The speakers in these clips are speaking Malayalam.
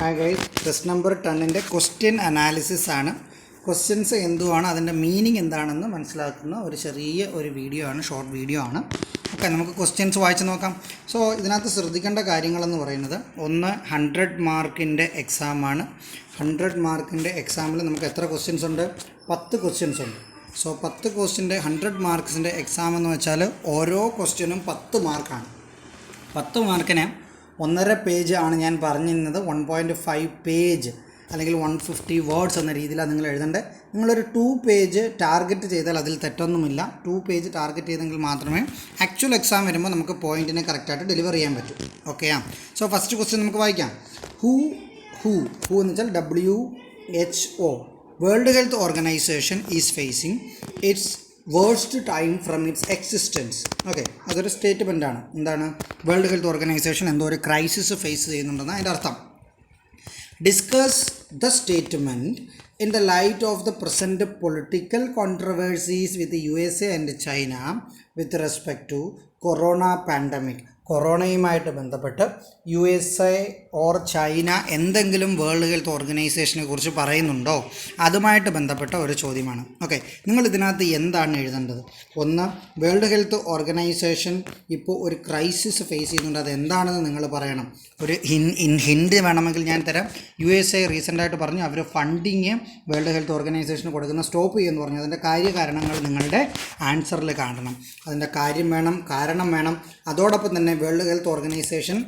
Hi guys, test number 10 ന്റെ ക്വസ്റ്റ്യൻ അനാലിസിസ് ആണ്. ക്വസ്റ്റ്യൻസ് എന്തുവാണ്, അതിൻ്റെ മീനിങ് എന്താണെന്ന് മനസ്സിലാക്കുന്ന ഒരു ചെറിയ ഒരു വീഡിയോ ആണ്, ഷോർട്ട് വീഡിയോ ആണ്. ഓക്കെ, നമുക്ക് ക്വസ്റ്റ്യൻസ് വായിച്ച് നോക്കാം. സോ ഇതിനകത്ത് ശ്രദ്ധിക്കേണ്ട കാര്യങ്ങളെന്ന് പറയുന്നത്, ഒന്ന് 100 മാർക്കിൻ്റെ എക്സാമാണ്. 100 മാർക്കിൻ്റെ എക്സാമിൽ നമുക്ക് എത്ര ക്വസ്റ്റ്യൻസ് ഉണ്ട്? 10 ക്വസ്റ്റ്യൻസ് ഉണ്ട്. സോ 10 ക്വസ്റ്റ്യൻ്റെ 100 മാർക്സിൻ്റെ എക്സാം എന്ന് വെച്ചാൽ ഓരോ ക്വസ്റ്റ്യനും 10 മാർക്കാണ്. 10 മാർക്കിന് 1.5 പേജ് ആണ് ഞാൻ പറഞ്ഞിരുന്നത്. 1.5 പേജ് അല്ലെങ്കിൽ 150 വേർഡ്സ് എന്ന രീതിയിലാണ് നിങ്ങൾ എഴുതേണ്ടത്. നിങ്ങളൊരു 2 പേജ് ടാർഗറ്റ് ചെയ്താൽ അതിൽ തെറ്റൊന്നുമില്ല. 2 പേജ് ടാർഗറ്റ് ചെയ്തെങ്കിൽ മാത്രമേ ആക്ച്വൽ എക്സാം വരുമ്പോൾ നമുക്ക് പോയിൻറ്റിനെ കറക്റ്റായിട്ട് ഡെലിവർ ചെയ്യാൻ പറ്റൂ. ഓക്കെയാ? സോ ഫസ്റ്റ് ക്വസ്റ്റ്യൻ നമുക്ക് വായിക്കാം. ഹൂ എന്ന് വെച്ചാൽ WHO, world health organisation is facing its worst time from its existence. Okay, അതൊരു സ്റ്റേറ്റ്മെൻറ്റാണ്. എന്താണ്? വേൾഡ് ഹെൽത്ത് ഓർഗനൈസേഷൻ എന്തോ ഒരു ക്രൈസിസ് ഫേസ് ചെയ്യുന്നുണ്ടെന്ന് അതിൻ്റെ അർത്ഥം. Discuss the statement in the light of the present political controversies with USA and China with respect to corona pandemic. കൊറോണയുമായിട്ട് ബന്ധപ്പെട്ട് USA ഓർ ചൈന എന്തെങ്കിലും വേൾഡ് ഹെൽത്ത് ഓർഗനൈസേഷനെ കുറിച്ച് പറയുന്നുണ്ടോ, അതുമായിട്ട് ബന്ധപ്പെട്ട ഒരു ചോദ്യമാണ്. ഓക്കെ, നിങ്ങൾ ഇതിനകത്ത് എന്താണ് എഴുതേണ്ടത്? ഒന്ന്, വേൾഡ് ഹെൽത്ത് ഓർഗനൈസേഷൻ ഇപ്പോൾ ഒരു ക്രൈസിസ് ഫേസ് ചെയ്യുന്നുണ്ട്, അതെന്താണെന്ന് നിങ്ങൾ പറയണം. ഒരു ഹിൻഡ് വേണമെങ്കിൽ ഞാൻ തരാം. USA റീസെൻ്റായിട്ട് പറഞ്ഞു അവർ ഫണ്ടിങ് വേൾഡ് ഹെൽത്ത് ഓർഗനൈസേഷന് കൊടുക്കുന്ന സ്റ്റോപ്പ് ചെയ്യുമെന്ന് പറഞ്ഞു. അതിൻ്റെ കാര്യകാരണങ്ങൾ നിങ്ങളുടെ ആൻസറിൽ കാണണം. അതിൻ്റെ കാര്യം വേണം, കാരണം വേണം. അതോടൊപ്പം തന്നെ വേൾഡ് ഹെൽത്ത് ഓർഗനൈസേഷൻ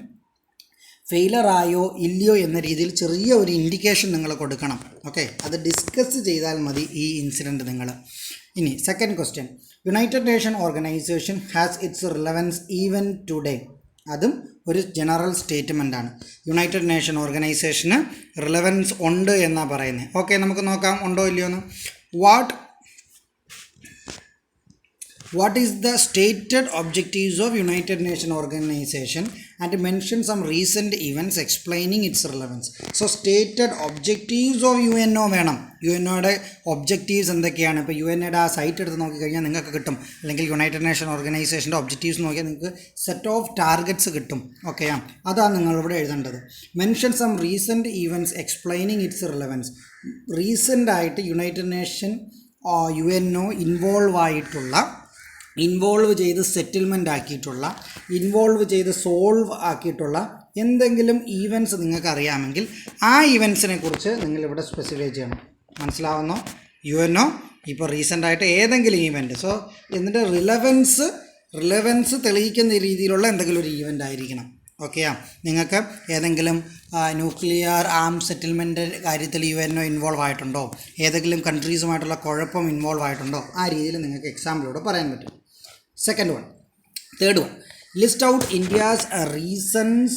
ഫെയിലറായോ ഇല്ലയോ എന്ന രീതിയിൽ ചെറിയ ഒരു ഇൻഡിക്കേഷൻ നിങ്ങൾ കൊടുക്കണം. ഓക്കെ, അത് ഡിസ്കസ് ചെയ്താൽ മതി ഈ ഇൻസിഡൻറ്റ് നിങ്ങൾ. ഇനി second question, United nation organisation has it's relevance even today. അതും ഒരു ജനറൽ സ്റ്റേറ്റ്മെൻ്റ് ആണ്. യുണൈറ്റഡ് നേഷൻ ഓർഗനൈസേഷന് റിലവൻസ് ഉണ്ട് എന്നാണ് പറയുന്നത്. ഓക്കെ, നമുക്ക് നോക്കാം ഉണ്ടോ ഇല്ലയോ എന്ന്. What is the stated objectives of United Nations Organization and mention some recent events explaining its relevance. So stated objectives of UNO വേണം. UNOയുടെ ഒബ്ജക്റ്റീവ്സ് എന്തൊക്കെയാണ്? ഇപ്പോൾ UNOയുടെ ആ സൈറ്റ് എടുത്ത് നോക്കിക്കഴിഞ്ഞാൽ നിങ്ങൾക്ക് കിട്ടും. അല്ലെങ്കിൽ യുണൈറ്റഡ് നേഷൻ ഓർഗനൈസേഷൻ്റെ ഒബ്ജക്റ്റീവ്സ് നോക്കിയാൽ നിങ്ങൾക്ക് സെറ്റ് ഓഫ് ടാർഗറ്റ്സ് കിട്ടും. ഓക്കെയാ? അതാണ് നിങ്ങളിവിടെ എഴുതേണ്ടത്. Mention some recent events explaining its relevance. റീസെൻ്റായിട്ട് യുണൈറ്റഡ് നേഷൻ UNO ഇൻവോൾവ് ചെയ്ത് സെറ്റിൽമെൻ്റ് ആക്കിയിട്ടുള്ള, ഇൻവോൾവ് ചെയ്ത് സോൾവ് ആക്കിയിട്ടുള്ള എന്തെങ്കിലും ഈവൻറ്റ്സ് നിങ്ങൾക്ക് അറിയാമെങ്കിൽ ആ ഈവൻറ്റ്സിനെ കുറിച്ച് നിങ്ങളിവിടെ സ്പെസിഫൈ ചെയ്യണം. മനസ്സിലാവുന്നോ? UNO ഇപ്പോൾ റീസെൻ്റായിട്ട് ഏതെങ്കിലും ഈവൻറ്റ്, സോ എന്നിട്ട് റിലവൻസ് തെളിയിക്കുന്ന രീതിയിലുള്ള എന്തെങ്കിലും ഒരു ഈവൻ്റ് ആയിരിക്കണം. ഓക്കെയാ? നിങ്ങൾക്ക് ഏതെങ്കിലും ന്യൂക്ലിയർ ആം സെറ്റിൽമെൻറ്റ് കാര്യത്തിൽ UNO ഇൻവോൾവ് ആയിട്ടുണ്ടോ, ഏതെങ്കിലും കൺട്രീസുമായിട്ടുള്ള കുഴപ്പം ഇൻവോൾവ് ആയിട്ടുണ്ടോ, ആ രീതിയിൽ നിങ്ങൾക്ക് എക്സാമ്പിളോട് പറയാൻ പറ്റും. Second one. Third one, list out India's reasons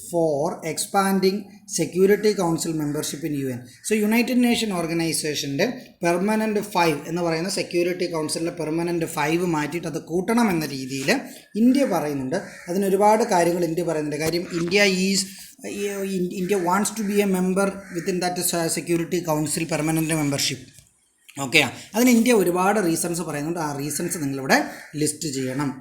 for expanding Security Council membership in UN. So United Nation ഓർഗനൈസേഷൻ്റെ പെർമനൻറ്റ് 5 എന്ന് പറയുന്ന സെക്യൂരിറ്റി കൗൺസിലിലെ പെർമനൻറ്റ് 5 മാറ്റിയിട്ട് അത് കൂട്ടണം എന്ന രീതിയിൽ ഇന്ത്യ പറയുന്നുണ്ട്. അതിനൊരുപാട് കാര്യങ്ങൾ ഇന്ത്യ പറയുന്നുണ്ട്. കാര്യം India wants to be a member within that Security Council permanent membership. ഓക്കെയാ? അതിന് ഇന്ത്യ ഒരുപാട് റീസൺസ് പറയുന്നുണ്ട്. ആ റീസൺസ് നിങ്ങളിവിടെ ലിസ്റ്റ് ചെയ്യണം.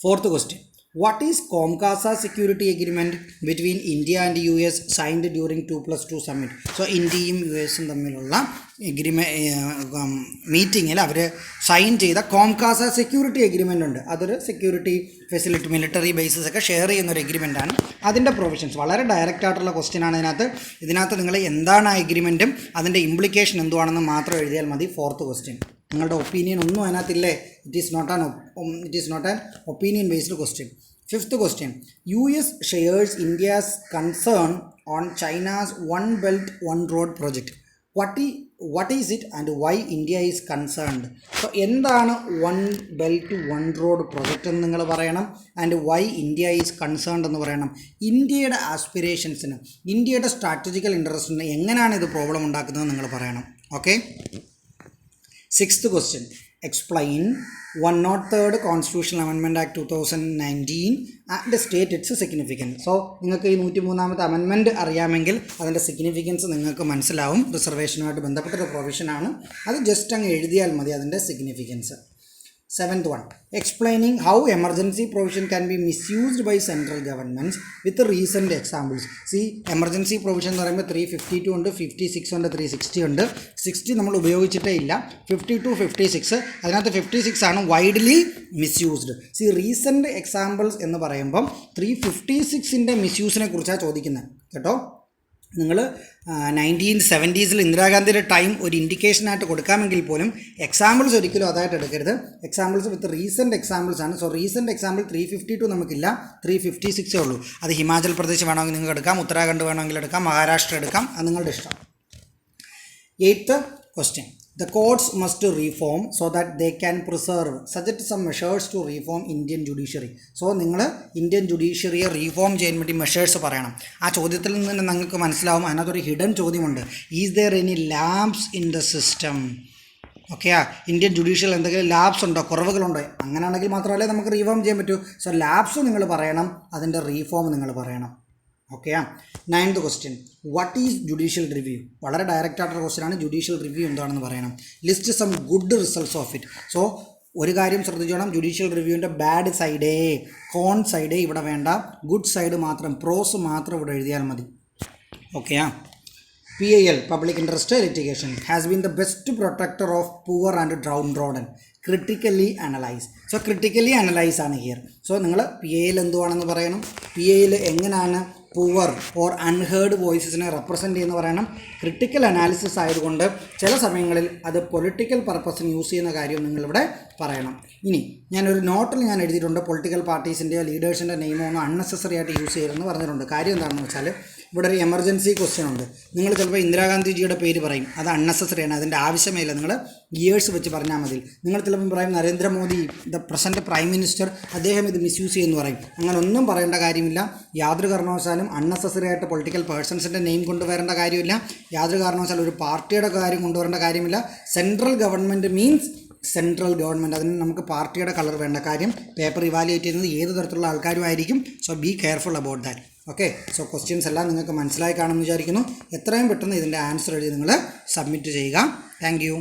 Fourth question, what is COMCASA security agreement between India and US signed during 2+2 summit. So ഇന്ത്യയും USഉം തമ്മിലുള്ള മീറ്റിങ്ങിൽ അവർ സൈൻ ചെയ്ത കോംകാസ സെക്യൂരിറ്റി എഗ്രിമെൻ്റ് ഉണ്ട്. അതൊരു സെക്യൂരിറ്റി ഫെസിലിറ്റി, മിലിറ്ററി ബേസസ് ഒക്കെ ഷെയർ ചെയ്യുന്ന ഒരു എഗ്രിമെൻ്റാണ്. അതിൻ്റെ പ്രൊവിഷൻസ് വളരെ ഡയറക്റ്റ് ആയിട്ടുള്ള ക്വസ്റ്റ്യൻ ആണ്. ഇതിനകത്ത് നിങ്ങൾ എന്താണ് ആ എഗ്രിമെൻറ്റും അതിൻ്റെ ഇംപ്ലിക്കേഷൻ എന്തുവാണെന്ന് മാത്രം എഴുതിയാൽ മതി. ഫോർത്ത് ക്വസ്റ്റ്യൻ, നിങ്ങളുടെ ഒപ്പീനിയൻ ഒന്നും അതിനകത്തില്ലേ? It is not an opinion based question. Fifth question, US shares India's concern on China's One belt one Road project. What is it and why India is concerned? So എന്താണ് one belt one road project എന്ന് നിങ്ങൾ പറയണം. And why India is concerned എന്ന് പറയണം. ഇന്ത്യയുടെ ആസ്പിറേഷൻസിന്, ഇന്ത്യയുടെ സ്ട്രാറ്റജിക്കൽ ഇൻട്രസ്റ്റിന് എങ്ങനെയാണ് ഇത് പ്രോബ്ലം ഉണ്ടാക്കുന്നത് നിങ്ങൾ പറയണം. Okay. Sixth question, explain 103rd constitutional amendment act 2019 and state it's significance. So നിങ്ങൾക്ക് ഈ 103ാമത്തെ അമെൻമെൻറ്റ് അറിയാമെങ്കിൽ അതിൻ്റെ സിഗ്നിഫിക്കൻസ് നിങ്ങൾക്ക് മനസ്സിലാവും. റിസർവേഷനുമായിട്ട് ബന്ധപ്പെട്ടൊരു പ്രൊവിഷനാണ്. അത് ജസ്റ്റ് അങ്ങ് എഴുതിയാൽ മതി അതിൻ്റെ significance. Seventh one, explaining how emergency provision can be misused by central governments with recent examples. See, emergency provision എന്ന് പറയുമ്പോൾ 352 ഉണ്ട്, 56 ഉണ്ട്, 360 ഉണ്ട്. 60 നമ്മൾ ഉപയോഗിച്ചിട്ടേ ഇല്ല. 52, 56 അതിനകത്ത് 56 ആണ് widely misused. C recent examples എന്ന് പറയുമ്പം 356ൻ്റെ മിസ്യൂസിനെ കുറിച്ചാണ് ചോദിക്കുന്നത് കേട്ടോ. നിങ്ങൾ 1970s ഇന്ദിരാഗാന്ധിയുടെ ടൈം ഒരു ഇൻഡിക്കേഷനായിട്ട് കൊടുക്കാമെങ്കിൽ പോലും എക്സാമ്പിൾസ് ഒരിക്കലും അതായിട്ട് എടുക്കരുത്. എക്സാമ്പിൾസ് വിത്ത് റീസെൻറ്റ് എക്സാമ്പിൾസ് ആണ്. സോ റീസെൻറ്റ് എക്സാമ്പിൾ 352 നമുക്കില്ല, 356 ഉള്ളൂ. അത് ഹിമാചൽ പ്രദേശ് വേണമെങ്കിൽ നിങ്ങൾക്ക് എടുക്കാം, ഉത്തരാഖണ്ഡ് വേണമെങ്കിൽ എടുക്കാം, മഹാരാഷ്ട്ര എടുക്കാം, അത് നിങ്ങളുടെ ഇഷ്ടം. 8th question, the courts must reform so that they can preserve. Suggest some measures to reform Indian judiciary. So നിങ്ങൾ ഇന്ത്യൻ ജുഡീഷ്യറിയെ റീഫോം ചെയ്യാൻ വേണ്ടി മെഷേഴ്സ് പറയണം. ആ ചോദ്യത്തിൽ നിന്ന് തന്നെ നിങ്ങൾക്ക് മനസ്സിലാവും അതിനകത്തൊരു ഹിഡൻ ചോദ്യമുണ്ട്. Is there any lapse in the system? ഓക്കെയാ, ഇന്ത്യൻ ജുഡീഷ്യൽ എന്തെങ്കിലും ലാബ്സ് ഉണ്ടോ, കുറവുകളുണ്ടോ? അങ്ങനെയാണെങ്കിൽ മാത്രമല്ലേ നമുക്ക് റീഫോം ചെയ്യാൻ പറ്റൂ. സോ ലാബ്സ് നിങ്ങൾ പറയണം, അതിൻ്റെ റീഫോം നിങ്ങൾ പറയണം. ഓക്കെയാ. 9th question, what is judicial review? വളരെ ഡയറക്റ്റ് ആയിട്ടുള്ള ക്വസ്റ്റ്യൻ ആണ്. ജുഡീഷ്യൽ റിവ്യൂ എന്താണെന്ന് പറയണം. List some good results of it. So ഒരു കാര്യം ശ്രദ്ധിച്ചോണം, ജുഡീഷ്യൽ റിവ്യൂവിൻ്റെ ബാഡ് സൈഡേ, കോൺ സൈഡേ ഇവിടെ വേണ്ട, ഗുഡ് സൈഡ് മാത്രം, പ്രോസ് മാത്രം ഇവിടെ എഴുതിയാൽ മതി. ഓക്കെയാ. PIL, Public Interest Litigation, has been the best protector of poor and downtrodden. Critically analyze. So critically analyze ആണ് ഹിയർ. സോ നിങ്ങൾ PIL എന്തുവാണെന്ന് പറയണം, PIL എങ്ങനെയാണ് പുവർ ഓർ അൺഹേർഡ് വോയിസസിനെ റെപ്രസെൻ്റ് ചെയ്യുന്ന പറയണം. ക്രിട്ടിക്കൽ അനാലിസിസ് ആയതുകൊണ്ട് ചില സമയങ്ങളിൽ അത് പൊളിറ്റിക്കൽ പർപ്പസിന് യൂസ് ചെയ്യുന്ന കാര്യം നിങ്ങളിവിടെ പറയണം. ഇനി ഞാനൊരു നോട്ടിൽ ഞാൻ എഴുതിയിട്ടുണ്ട്, പൊളിറ്റിക്കൽ പാർട്ടീസിൻ്റെയോ ലീഡേഴ്സിൻ്റെ നെയിമോ ഒന്നും അൺനെസസറി ആയിട്ട് യൂസ് ചെയ്യരുതെന്ന് പറഞ്ഞിട്ടുണ്ട്. കാര്യം എന്താണെന്ന് വെച്ചാൽ ഇവിടെ ഒരു എമർജൻസി ക്വസ്റ്റ്യൻ ഉണ്ട്. നിങ്ങൾ ചിലപ്പോൾ ഇന്ദിരാഗാന്ധിജിയുടെ പേര് പറയും, അത് അൺനെസസറിയാണ്, അതിൻ്റെ ആവശ്യമേയില്ല, നിങ്ങൾ ഇയേഴ്സ് വെച്ച് പറഞ്ഞാൽ മതി. നിങ്ങൾ ചിലപ്പം പറയും Narendra Modi the present prime minister, അദ്ദേഹം ഇത് മിസ്യൂസ് ചെയ്യുമെന്ന് പറയും. അങ്ങനെ ഒന്നും പറയേണ്ട കാര്യമില്ല. യാതൊരു കാരണവശാലും അൺനെസസറി ആയിട്ട് പൊളിറ്റിക്കൽ പേഴ്സൺസിൻ്റെ നെയിം കൊണ്ടുവരേണ്ട കാര്യമില്ല. യാതൊരു കാരണവശാലും ഒരു പാർട്ടിയുടെ കാര്യം കൊണ്ടുവരേണ്ട കാര്യമില്ല. Central government means central government, അതിന് നമുക്ക് പാർട്ടിയുടെ കളർ വേണ്ട. കാര്യം പേപ്പർ ഇവാലുവേറ്റ് ചെയ്യുന്നത് ഏത് തരത്തിലുള്ള ആൾക്കാരുമായിരിക്കും. So be careful about that. Okay. So questions എല്ലാം നിങ്ങൾക്ക് മനസ്സിലായി കാണുമെന്ന് വിചാരിക്കുന്നു. എത്രയും പെട്ടെന്ന് ഇതിൻ്റെ ആൻസർ എഴുതി നിങ്ങൾ സബ്മിറ്റ് ചെയ്യുക. Thank you.